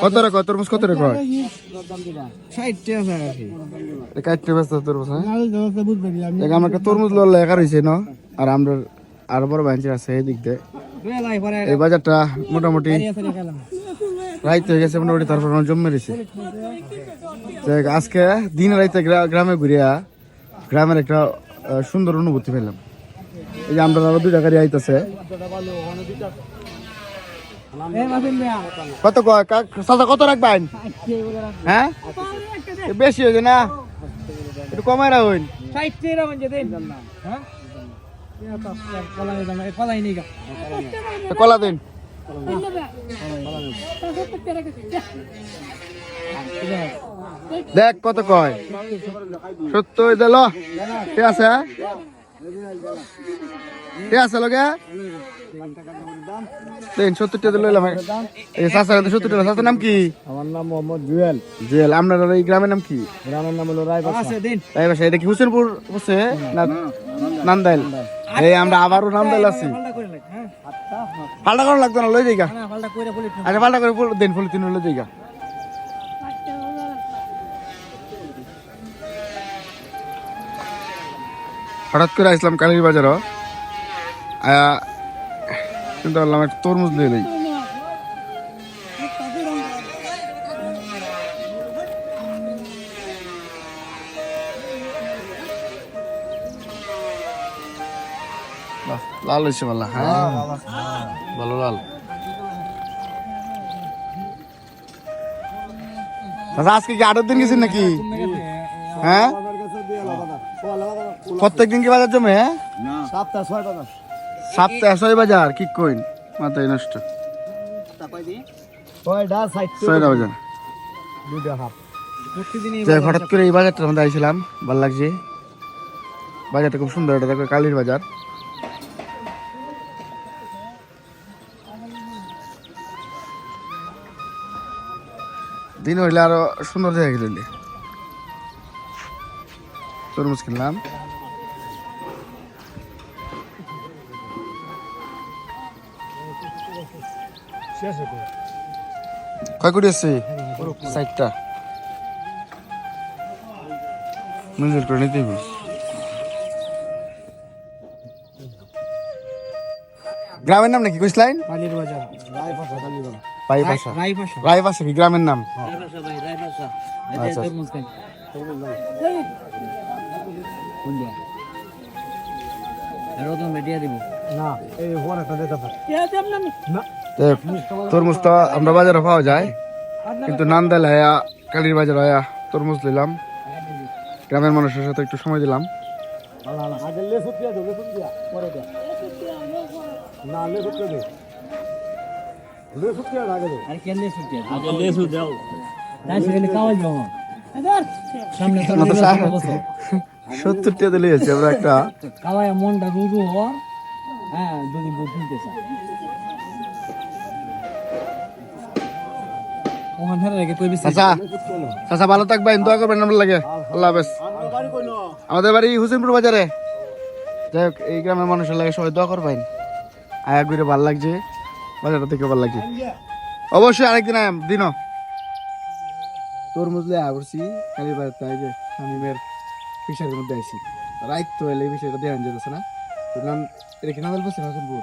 কত রে কয় তরমুজ কত রে কয় 60 টাকা আছে এটা কাটতে ব্যস্ত তরমুজ হ্যাঁ এক আমরা একটা তরমুজ লল লেখা রইছে না আর আমরা আর বড় বাঞ্চি আছে এই দিক দিয়ে এই বাজারটা মোটামুটি রাইত হয়ে গেছে মোটামুটি তারপর জমে রয়েছে আজকে দিন রাইতে গ্রামে ঘুরিয়া গ্রামের একটা সুন্দর অনুভূতি পেলাম এই যে আমরা আরো 2 টাকা আইতেছে কত কত রাখবেন হ্যাঁ বেশি হয়েছে না একটু কমাই রাখুন কলা দিন দেখ কত কয় 70 দিল ঠিক আছে ঠিক আছে লগে 70 টাকা লইলাম এই চাচা 70 টাকা চাচার নাম কি আমার নাম মোহাম্মদ জুয়েল জুয়েল আপনার এই গ্রামের নাম কি গ্রামের নাম হলো রায়বাসা এটা কি হোসেনপুর বসে না নান্দাইল এই আমরা আবারও নান্দাইল আছি পাল্টা করা লাগতো না লই যাইগা আচ্ছা পাল্টা করে দেন ফুল তিন লই যাইগা হঠাৎ করে আসলাম কালীর বাজারও চিন্তা করলাম একটা তরমুজ নিয়ে নেই লাল হয়েছে বললা হ্যাঁ ভালো লাল আচ্ছা আজকে কি 8 দিন গেছেন নাকি হ্যাঁ প্রত্যেকদিন কি বাজার জমে সপ্তাহে 6 বাজার কি কইন মাথায় নষ্ট 6টা বাজার হঠাৎ করে এই বাজারটার মধ্যে আইছিলাম ভালো লাগছে বাজারটা খুব সুন্দর এটা দেখো কালীর বাজার দিন হইলে আরো সুন্দর দেখা গেল তরমুজ কিনলাম কয় কোটি আছে 60টা নজর করে নিতে হবে গ্রামের নাম নাকি কইছলাইন কালীর বাজার রায়পাশা কি গ্রামের নাম তরমুজ তো আমরা বাজারে পাওয়া যায় কিন্তু নান্দাইল আয়া কালীর বাজার আয়া তরমুজ নিলাম গ্রামের মানুষের সাথে একটু সময় দিলাম সত্তর টাকা দিলে আমরা একটা মনটা রুরু হওয়ার হ্যাঁ যদি বুঝতে চাচা ভালো থাকবেন দোয়া করবেন আমরা লাগে আল্লাহ হাফেজ আমাদের বাড়ি হোসেনপুর বাজারে যাই হোক এই গ্রামের মানুষের লাগে সবাই দোয়া করবেন আয়া ঘুরে ভালো লাগছে বাজারটা থেকে ভালো লাগছে অবশ্যই আরেকদিন আয়াম দিনও তরমুজ লিয়ে করছি কালীর বাজার তাই যে শামিমের ফিশারের মধ্যে আইসি রাইত তো এলে এই বিষয়টা দেখান যেতেছে না এটা কি নান্দাইল বলছে হোসেনপুর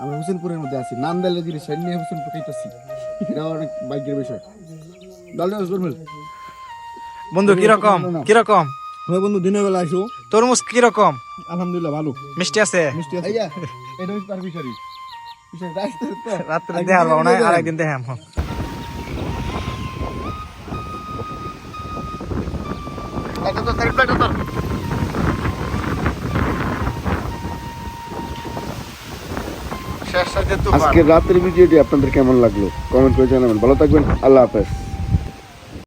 আমরা হোসেনপুরের মধ্যে আছি নান্দাইলের জিনিস নিয়ে হোসেনপুর খাইতেছি এটা অনেক ভাগ্যের বিষয় বন্ধু কিরকম বন্ধু দিনের বেলা আসো তরমুজ কিরকম আলহামদুলিল্লাহ ভালো মিষ্টি আছে এটা হচ্ছে তার বিষয় রাত্রে দেখাবো না আরেকদিন দেখাম আজকে রাতের ভিডিওটি আপনাদের কেমন লাগলো কমেন্ট করে জানাবেন ভালো থাকবেন আল্লাহ হাফেজ